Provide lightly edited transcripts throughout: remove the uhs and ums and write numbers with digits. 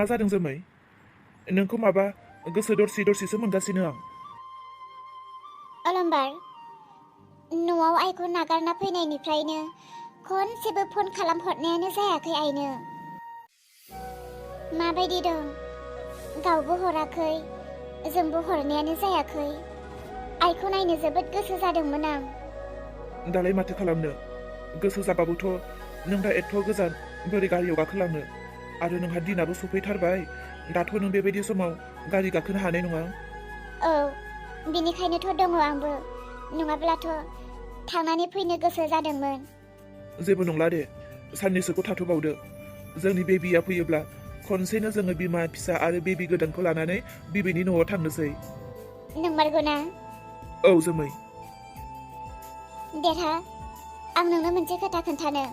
मा जादों जोमै? नोंखौ माबा गोसो दरसि मोनगासिनो आं। अलम्बार, न'आव आइखौ नागारना फैनायनिफ्रायनो खनसेबो फन खालामहरनायानो जायाखै आइनो। माबायदि दं? गावबो हराखै, जोंबो हरनायानो जायाखै। आइखौ नायनो जोबोद गोसो जादोंमोन आं। दालाय माथो खालामनो? गोसो जाबाबोथ' नों दा एथ' गोजान बोरै गारियाव गाखोलांनो? आरो नोंहा दिनाबो सफैथारबाय। दाथ' नों बेबायदि समाव गारि गाखोनो हानाय नङा। औ, बेनिखायनोथ' दङ आंबो। नङाब्लाथ' थांनानै फैनो गोसो जादोंमोन। जेबो नंला दे, साननैसोखौ थाथ'बावदो। जोंनि बेबिया फैयोब्ला खनसेनो जोङो बिमा फिसा आरो बेबि गोदानखौ लानानै बिबैनि न'आव थांनोसै। नंमारगौना? औ जोमै। देरहा, आं नोंनो मोनसे खोथा खोन्थानो।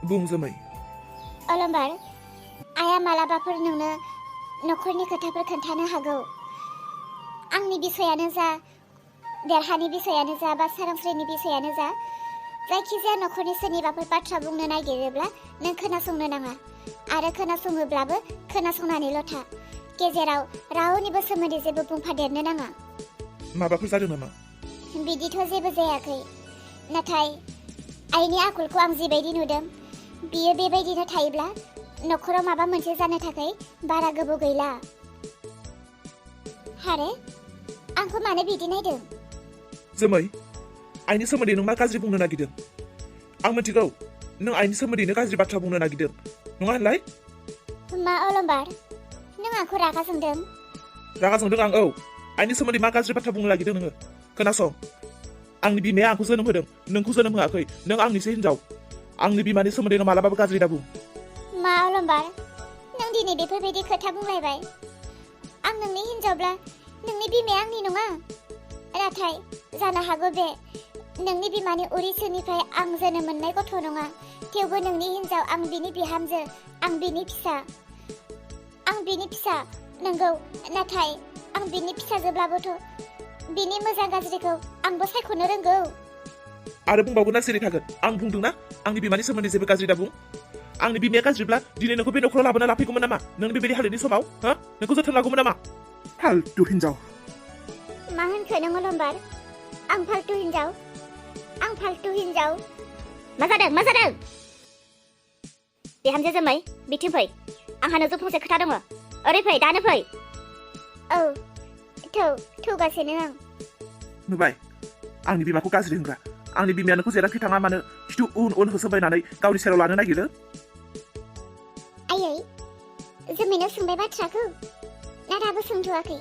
बुं जोमै। अलम्बार, आइया मालाबाफोर नोंनो न'खरनि खोथाफोर खोन्थानो हागौ। आंनि बिसयानो जा, देरहानि बिसयानो जा, बा सोरांस्रिनि बिसयानो जा, जायखिजाया न'खरनि सोरनिबाफोर बाथ्रा बुंनो नागिरोब्ला नों खोनासंनो नाङा। आरो खोनासङोब्लाबो खोनासंनानैल' था। गेजेराव रावनिबो सोमोन्दै जेबो बुंफादेरनो नाङा। माबाफोर जादों नामा? बिदिथ' जेबो जायाखै। नाथाय आइनि आखलखौ आं जिबायदि नुदों, बियो बेबायदिनो थायोब्ला न'खराव माबा मोनसे जानो थाखाय बारा गोबाव गैला। हारे, आंखौ मानो बिदि नायदों? जोमै, आइनि सोमोन्दै नों मा गाज्रि बुंनो नागिरदों? आं मिथिगौ, नों आइनि सोमोन्दैनो गाज्रि बाथ्रा बुंनो नागिरदों, नङा होनलाय? मा अलम्बार, नों आंखौ रागा जोंदों? रागा जोंदों आं, औ। आइनि सोमोन्दै मा गाज्रि बाथ्रा बुंनो नागिरदों नोङो? खोनासं, आंनि बिमाया आंखौ जोनोम होदों, नोंखौ जोनोम होआखै। नों आंनिसो हिनजाव। आंनि बिमानि सोमोन्दै नों मालाबाबो गाज्रि दाबुं। मा अलम्बार, नों दिनै बेफोरबायदि खोथा बुंलायबाय। आं नोंनि हिनजावब्ला नोंनि बिमाया आंनि नङा। नाथाय जानो हागौ बे नोंनि बिमानि उरि सिंनिफ्राय आं जोनोम मोननाय गथ' नङा। थेवबो नोंनि हिनजाव, आं बिनि बिहामजो, आं बिनि फिसा। आं बिनि फिसा नंगौ, नाथाय आं बिनि फिसाजोब्लाबोथ' बिनि मोजां गाज्रिखौ आंबो सायख'नो रोंगौ। आरो बुंबावगोन ना सिरि थागोन? आं बुंदोंना आंनि बिमानि सोमोन्दै जेबो गाज्रि दाबुं। आंनि बिमाया गाज्रिब्ला दिनै नोंखौ बे न'खराव लाबोना लाफैगौमोन नामा? नों बेबायदि हालोदनि समाव नोंखौ जोथोन लागौमोन नामा? फालतु हिनजाव। मा होनखो नों अलम्बार? आं फालतु हिनजाव? आं फालतु हिनजाव? मा जादों? बिहामजो जोमै, बिथिं फै। आंहा नोंजों फंसे खोथा दङ। ओरै फै, दानो फै। औ, थौगासिनो आं। नुबाय, आंनि बिमाखौ गाज्रि होनग्रा। आंनि बिमाया नोंखौ जेरावखि थाङा मानो खिथु उन होसोबायनानै गावनि सेराव लानो नागिरो। आयै, जोमैनाव सोंबाय बाथ्राखौ, ना दाबो सोंथ'वाखै?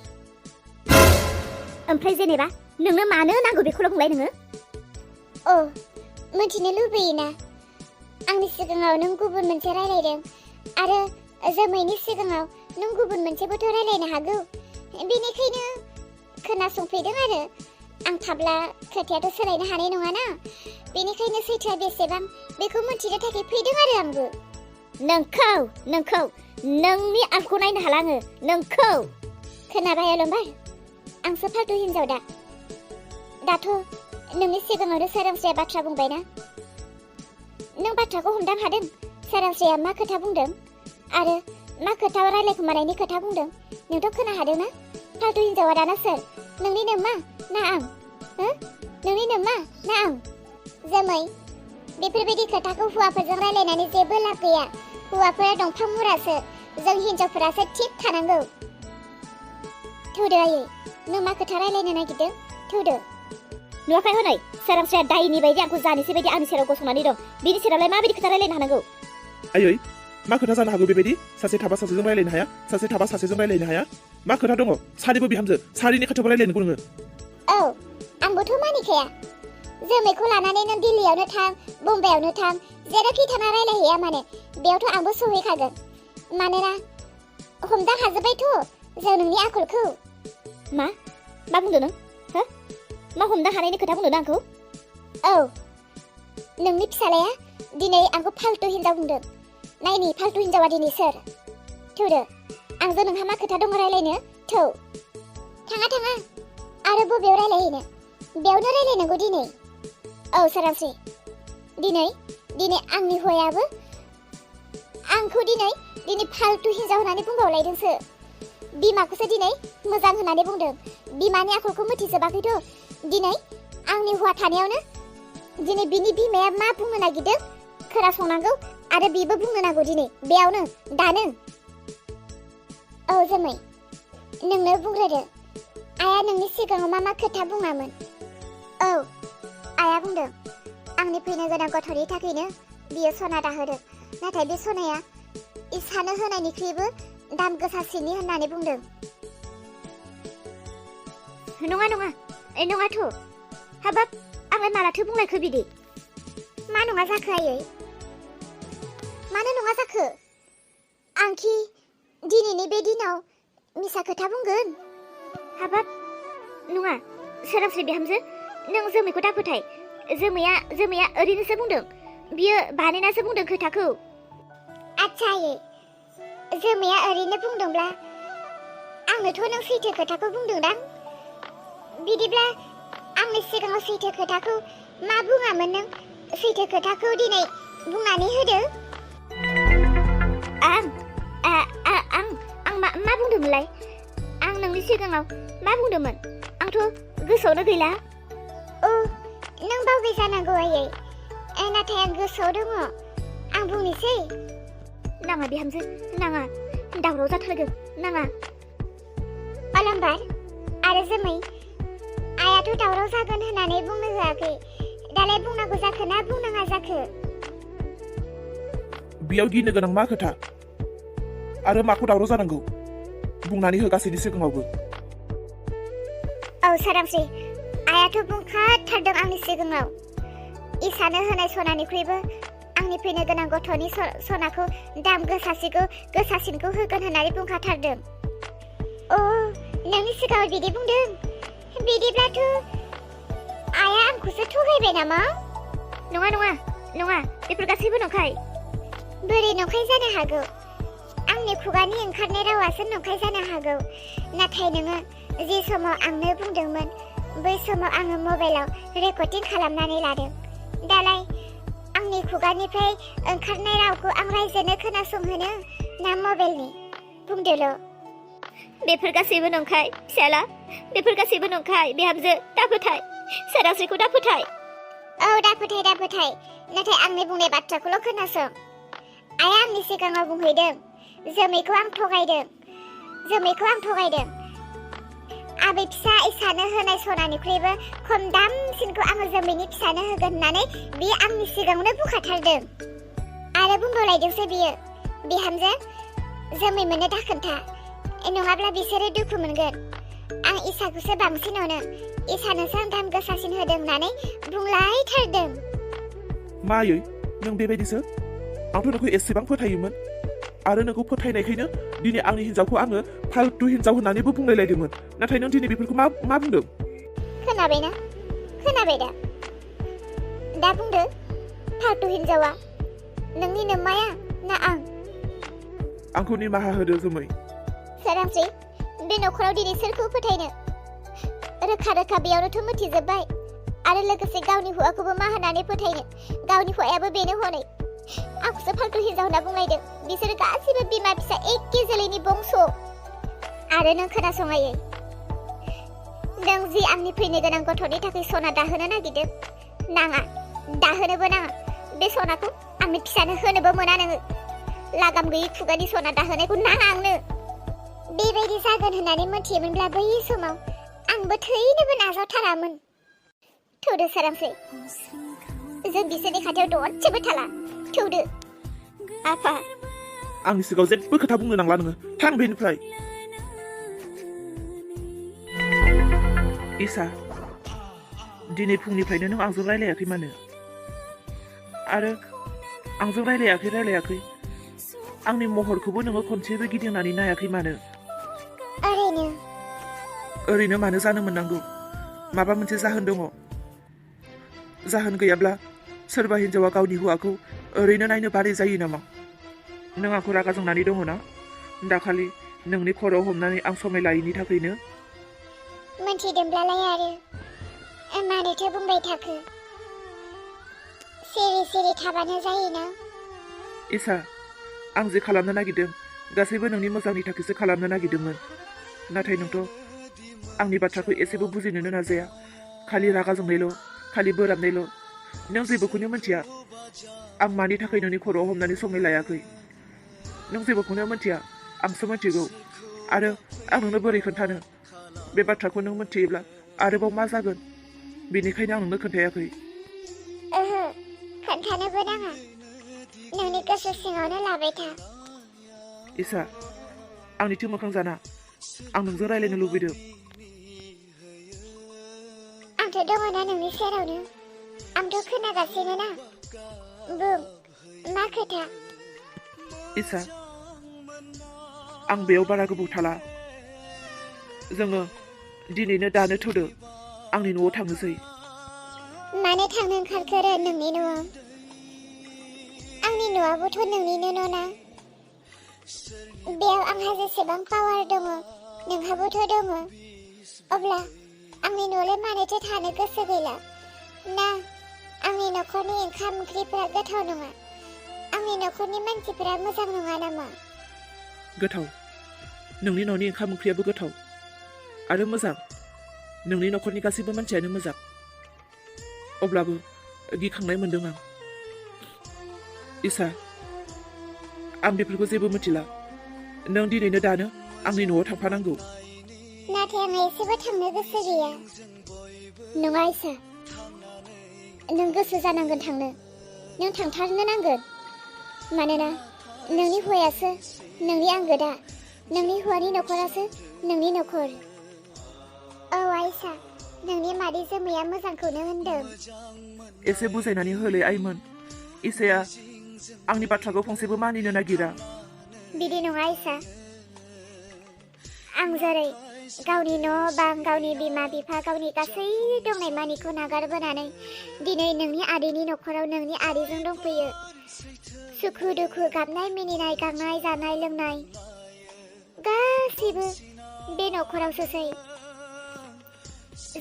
ओमफ्राय जेनेबा नोंनो मानो नांगौ बेखौल' बुंलाय नोङो? अ, मिथिनो लुबैयोना? आंनि सिगाङाव नों गुबुन मोनसे रायलायदों, आरो जोमैनि सिगाङाव नों गुबुन मोनसेबोथ' रायलायनो हागौ। बेनिखायनो खोनासंफैदों आरो। आं थाब्ला खोथायाथ' सोलायनो हानाय नङाना। बेनिखायनो सैथोआ बेसेबां बेखौ मिथिनो थाखाय फैदों आरो आंबो। नोंखौ नोंनि आंखौ नायनो हाला आङो, नोंखौ। खोनाबाय अलम्बार? आंसो फालतु हिनजाव दा। दाथ' नोंनि सिगाङावनो सोरांस्रिया बाथ्रा बुंबायना। नों बाथ्राखौ हमदां हादों सोरांस्रिया मा खोथा बुंदों आरो मा खोथा रायलायखोमानायनि खोथा बुंदों? नोंथ' खोनाहादों ना? फालतु हिनजावा दाना सोर? नोंनि नोमा ना आं? नोंनि नोमा ना आं? जोमै, बेफोरबायदि खोथाखौ हौवाफोरजों रायलायनानै जेबो लाब गैया। हौवाफोरा दंफां मुरासो, जों हिनजावफोरासो थिग थानांगौ। थौदो आयै, नों मा खोथा रायलायनो नागिरदों? थौदो। नुवाखै हनै, सोरांस्रिया दायनि बायदि आंखौ जानोसै बायदि आंनि सेराव गसंनानै दं। बिनि सेरावलाय माबायदि खोथा रायलायनो हानांगौ? आयै, मा खोथा जानो हागौ बेबायदि? सासे थाबा सासेजों रायलायनो हाया, सासे थाबा सासेजों रायलायनो हाया? मा खोथा दङ? सारिबो बिहामजो, सारिनि खोथाखौ रायलायनोखौ नोङो? औ, आंबोथ' मानिखाया। जोमैखौ लानानै नों दिल्लीयावनो थां, बम्बाइयावनो थां, जेरावखि थाङा रायलायहैया माने, बेयावथ' आंबो सहैखागोन। मानोना हमदां हाजोब्बायथ' जों नोंनि आखलखौ। मा बुंदों नों? मा हमदां हानायनि खोथा बुंदों आंखौ? औ, नोंनि फिसालाया दिनै आंखौ फालतु हिनजाव बुंदों। नायनि फालतु हिनजावा दिनै सोर? थौदो, आंजों नोंहा मा खोथा दङ रायलायनो? थौ। थाङा आरो बबेयाव रायलायहैनो? बेयावनो रायलायनांगौ दिनै। औ सोरांस्रि, दिनै आंनि हौवायाबो आंखौ दिनै फाल्तु हिन्जाव होननानै बुंबावलायदोंसो। बिमाखौसो दिनै मोजां होननानै बुंदों। बिमानि आखलखौ मिथिजोबाखैथ'। दिनै आंनि हौवा थानायावनो दिनै बिनि बिमाया मा बुंनो नागिरदों खोनासंनांगौ आरो बिबो बुंनो नांगौ दिनै बेयावनो दानो। औ जोमै, नोंनो बुंग्रोदो। आइया नोंनि सिगाङाव मा खोथा बुङामोन? औ, आइया बुंदों आंनि फैनो गोनां गथ'नि थाखायनो बियो सना दाहोदों। नाथाय बे सनाया इसानो होनायनिख्रुइबो दाम गोसासिननि होननानै बुंदों। नङाथ'। हाबाब, आंलाय मालाथो बुंलायखो बिदि? मा नङा जाखो आयै? मानो नङा जाखो? आंखि दिनैनि बे दिनाव मिसा खोथा बुंगोन? हाबाब, नङा सोरांस्रि बिहामजो, नों जोमैखौ दाफोथाय। जोमैया ओरैनोसो बुंदों। बियो बानायनासो बुंदों खोथाखौ। आच्छा आयै, जोमैया ओरैनो बुंदोंब्ला आंनोथ' नों सैथो खोथाखौ बुंदोंदां। बिदिब्ला आंनि सिगाङाव सैथो खोथाखौ मा बुङामोन नों? सैथो खोथाखौ दिनै बुंनानै होदो। आं मा बुंदोंमोनलाय? आं नोंनि सिगाङाव मा बुंदोंमोन? आंथ' गोसोआवनो गैला। नों बावबाय जानांगौ आयै। नाथाय आं गोसोआव दङ। आं बुंनोसै। नाङा बिहामजो, नाङा। दावराव जाथारगोन, नाङा। अलंबार आरो जोमै, आइयाथ' दावराव जागोन होननानै बुंनो होआखै। दालाय बुंनांगौ जाखो ना बुंनाङा जाखो? बेयाव गिनो गोनां मा खोथा? आरो माखौ दावराव जानांगौ? बुंनानै हो गासैनि सिगाङावबो। औ सोरांस्रि, आइयाथ' बुंखाथारदों आंनि सिगाङाव। इसानो होनाय सनानिख्रुइबो आंनि फैनो गोनां गथ'नि सनाखौ दाम गोसासिनखौ होगोन होननानै बुंखाथारदों। नोंनि सिगाङाव बिदि बुंदों? बिदिब्लाथ' आइया आंखौसो थगायबाय नामा? नङा, बेफोर गासैबो नंखाय। बोरै नंखाय जानो हागौ? आंनि खुगानि ओंखारनाय रावासो नंखाय जानो हागौ। नाथाय नोङो जे समाव आंनो बुंदोंमोन बै समाव आङो मबाइलाव रेकर्डिं खालामनानै लादों। दालाय आंनि खुगानिफ्राय ओंखारनाय रावखौ आं रायजोनो खोनासंहोनो ना मबाइलनि? बुंदोल'। बेफोर गासैबो नंखाय फिसाला, बेफोर गासैबो नंखाय। बिहामजो दाफोथाय, सोरांस्रिखौ दाफोथाय। औ दाफोथाय। नाथाय आंनि बुंनाय बाथ्राखौल' खोनासं। आइया आंनि सिगाङाव बुंहैदों जोमैखौ आं थगायदों। आबै फिसा इसानो होनाय सनानिख्रुइबो खम दामसिनखौ आङो जोमैनि फिसानो होगोन होननानै बियो आंनि सिगाङावनो बुंखाथारदों। आरो बुंबावलायदोंसो बियो, बिहामजो जोमै मोननो दाखोन्था, नङाब्ला बिसोरो दुखु मोनगोन। आं इसाखौसो बांसिन अनो, इसानोसो आं दाम गोसासिन होदों होननानै बुंलायथारदों। मायै, नों बेबायदिसो? आंथ' नोंखौ एसेबां फोथायोमोन। आरो नोंखौ फोथायनायखायनो दिनै आंनि हिन्जावखौ आङो फाल्तु हिन्जाव होननानैबो बुंलायलायदोंमोन। नाथाय नों दिनै बेफोरखौ मा बुंदों? खोनाबाय दा? दा बुंदो, फाल्तु हिन्जावा नोंनि नोम्माया ना आं? आंखौ निमाहा होदो जोमै। सोरांस्रि, बे न'खराव दिनै सोरखौ फोथायनो? रोखा बेयावनोथ' मिथिजोब्बाय। आरो लोगोसे गावनि हौवाखौबो मा होननानै फोथायनो? गावनि हौवायाबो बेनो हनै आंखौसो फाल्तु हिन्जाव होनना बुंलायदों। बिसोरो गासिबो बिमा फिसा एखे जोलैनि बंस'। आरो नों खोनासङायै, नों जि आंनि फैनो गोनां गथ'नि थाखाय सना दाहोनो नागिरदों, नाङा, दाहोनोबो नाङा। बे सनाखौ आंनि फिसानो होनोबो मोना नोङो। लागाम गैयै खुगानि सना दाहोनायखौ नाङा आंनो। बेबायदि जागोन होननानै मिथियोमोनब्ला बै समाव आंबो थैनोबो नाजावथारामोन। थौदो सोरांस्रि, जों बिसोरनि खाथियाव दसेबो थाला। थौदो आफा। आंनि सिगाङाव जेबो खोथा बुंनो नांला नोङो। थां बेनिफ्राय। इसा, दिनै फुंनिफ्रायनो नों आंजों रायलायाखै मानो? आरो आंजों रायलायाखै आंनि महरखौबो नोङो खनसेबो गिदिंनानै नायाखै मानो? ओरैनो मानो जानो मोननांगौ? माबा मोनसे जाहोन दङ। जाहोन गैयाब्ला सोरबा हिन्जावा गावनि हौवाखौ ओरैनो नायनो बारै जायो नामा? नों आंखौ रागा जोंनानै दङ ना? दाखालि नोंनि खर'आव हमनानै आं समाय लायैनि थाखायनो? मोनथिदोंब्लालाय आरो मानोथो बुंबाय थाखो? सिरि थाबानो जायोना? इसा, आं जे खालामनो नागिरदों गासैबो नोंनि मोजांनि थाखायसो खालामनो नागिरदोंमोन। नाथाय नोंथ' आंनि बाथ्राखौ एसेबो बुजिनोनो नाजाया। खालि रागा जोंनायल', खालि बोराबनायल'। नों जेबोखौनो मिथिया आं मानि थाखाय नोंनि खर'आव हमनानै संनाय लायाखै। नों जेबोखौनो मिथिया, आंसो मिथिगौ। आरो आं नोंनो बोरै खोन्थानो? बे बाथ्राखौ नों मिथियोब्ला आरोबाव मा जागोन? बेनिखायनो आं नोंनो खोन्थायाखै। ओहो, खोन्थानोबो नाङा। नोंनि गोसो सिङावनो लाबाय था। इसा, आंनिथिं मोखां जाना आं नोंजों रायलायनो लुबैदों। आंथ' दङना नोंनि सेरावनो। आंथ' खोनागासिनो ना। बुं, मा खोथा? इसा, आं बेयाव बारा गोबाव थाला। जोङो दिनैनो दानो थौदो आंनि न'आव थांनोसै। मानो थांनो ओंखारखो नोंनि न'आव? आंनि न'आबोथ' नोंनिनो न'ना। बेयाव आंहा जेसेबां पावार दङ नोंहाबोथ' दङ। अब्ला आंनि न'आवलाय मानोथो थानो गोसो गैला? ना आंनि न'खरनि ओंखाम ओंख्रिफोरा गोथाव नङा? आंनि न'खरनि मानसिफोरा मोजां नङा नामा? गोथाव। नोंनि न'नि ओंखाम ओंख्रियाबो गोथाव आरो मोजां। नोंनि न'खरनि गासैबो मानसियानो मोजां। अब्लाबो गिखांनाय मोनदों आं। इसा, आं बेफोरखौ जेबो मिथिला। नों दिनैनो दानो आंनि न'आव थांफानांगौ। नाथाय आं एसेबो थांनो गोसो गैया। नङा इसा, नों गोसो जानांगोन थांनो। नों थांथारनो नांगोन। मानोना नोंनि हौवायासो नोंनि आंगो दा। नोंनि हौवानि न'खरासो नोंनि न'खर। औ आइसा, नोंनि मादै जोमैया मोजांखौनो होनदों। एसे बुजायनानै होलै आइमोन। इसाया आंनि बाथ्राखौ फंसेबो मानिनो नागिरा। बिदि नङा आइसा। आं जेरै गावनि न' बां, गावनि बिमा बिफा, गावनि गासै दंनाय मानिखौ नागारबोनानै दिनै नोंनि आदैनि न'खराव नोंनि आदैजों दंफैयो। सुखु दुखु, गाबनाय मिनिनाय, गांनाय जानाय लोंनाय गासैबो बे न'खरावसोसै।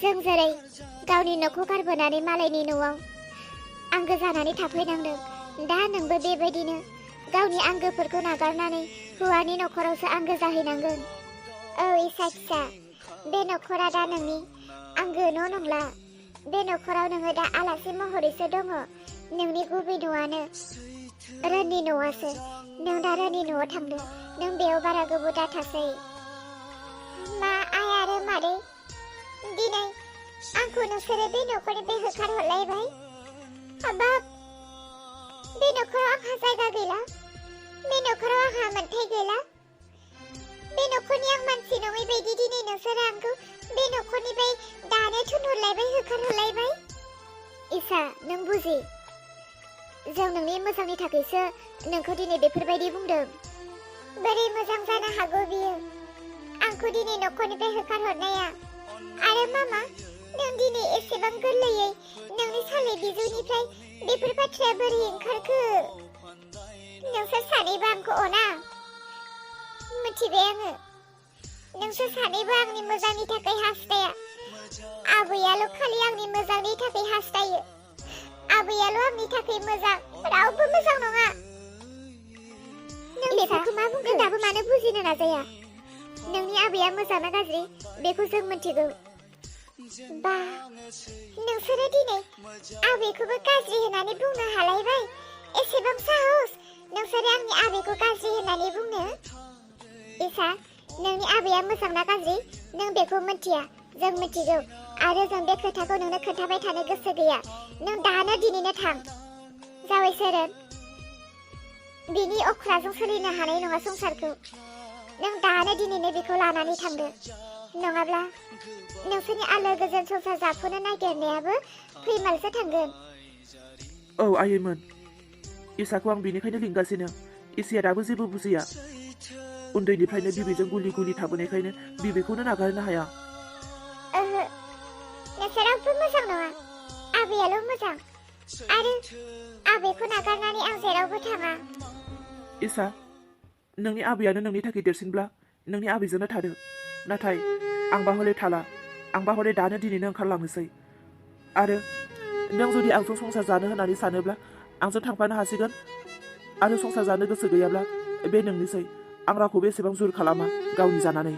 जों जेरै गावनि न'खौ गारबोनानै मालायनि न'आव आंगो जानानै थाफैनांदों, दा नोंबो बेबायदिनो गावनि आंगोफोरखौ नागारनानै हौवानि न'खरावसो आंगो जाहैनांगोन। औ इसा फिसा, बे न'खरा दा नोंनि आंगो न' नंला। बे न'खराव नोङो दा आलासि महरैसो दङ। नोंनि गुबै न'आनो रोननि न'आसो। नों दा रोननि न'आव थांदो। नों बेयाव बारा गोबाव दाथासै। मा आइ आरो मादै, दिनै आंखौ नोंसोरो बे न'खरनिफ्राय होखारहरलायबाय। हाबाब, बे न'खराव आंहा जायगा गैला। बे न'खराव आंहा मोन्थाय गैला। बे न'खरनि आं मानसि नङै बायदि दिनै नोंसोरो आंखौ बे न'खरनिफ्राय दानो थुनहरलायबाय, होखारहरलायबाय। इसा, नों बुजि। जों नोंनि मोजांनि थाखायसो नोंखौ दिनै बेफोरबायदि बुंदों। बोरै मोजां जानो हागौ बियो, आंखौ दिनै न'खरनिफ्राय होखारहरनाया? आरो मामा, नों दिनै एसेबां गोरलैयै नोंनि साले बिजौनिफ्राय बेफोर बाथ्राया बोरै ओंखारखो? नोंसोर सानैबो आंखौ अना। मिथिबाय आङो, नोंसोर सानैबो आंनि मोजांनि थाखाय हास्थाया। आबैयाल' खालि आंनि मोजांनि थाखाय हास्थायो। आबैयाल' आंनि थाखाय मोजां, रावबो मोजां नङा। नों बेफोरखौ मा बुंखो? नों दाबो मानो बुजिनो नाजाया? नोंनि आबैया मोजां ना गाज्रि बेखौ जों मिथिगौ। बा, नोंसोरो दिनै आबैखौबो गाज्रि होननानै बुंनो हालायबाय। एसेबां साहस नोंसोरो आंनि आबैखौ गाज्रि होननानै बुंनो? इसा, नोंनि आबैया मोजां ना गाज्रि नों बेखौ मिथिया, जों मिथिगौ। आरो जों बे खोथाखौ नोंनो खोन्थाबाय थानो गोसो गैया। नों दानो दिनैनो थां। जाबाय सोरन, बिनि अख्राजों सोलिनो हानाय नङा संसारखौ। नों दानो दिनैनो बेखौ लानानै थांदो। नङाब्ला नोंसोरनि आलो गोजोन संसार जाफुनो नागिरनायाबो फैमालसो थांगोन। औ आइमोन, इसाखौ आं बेनिखायनो लिंगासिनो। इसाया दाबो जेबो बुजिया। उन्दैनिफ्रायनो बिबैजों गुलि गुलि थाबोनायखायनो बिबैखौनो नागारनो हाया। ओहो, नोंसोर रावबो मोजां नङा। आबैयाल' मोजां। आरो आबैखौ नागारनानै आं जेरावबो थाङा। इसा, नोंनि आबैयानो नोंनि थाखाय देरसिनब्ला नोंनि आबैजोंनो थादो। नाथाय आंबा हले थाला। आंबा हले दानो दिनैनो ओंखारलांनोसै। आरो नों जुदि आंजों संसार जानो होननानै सानोब्ला आंजों थांफानो हासिगोन। आरो संसार जानो गोसो गैयाब्ला बे नोंनिसै आं रावखौबो एसेबां जुर खालामा गावनि जानानै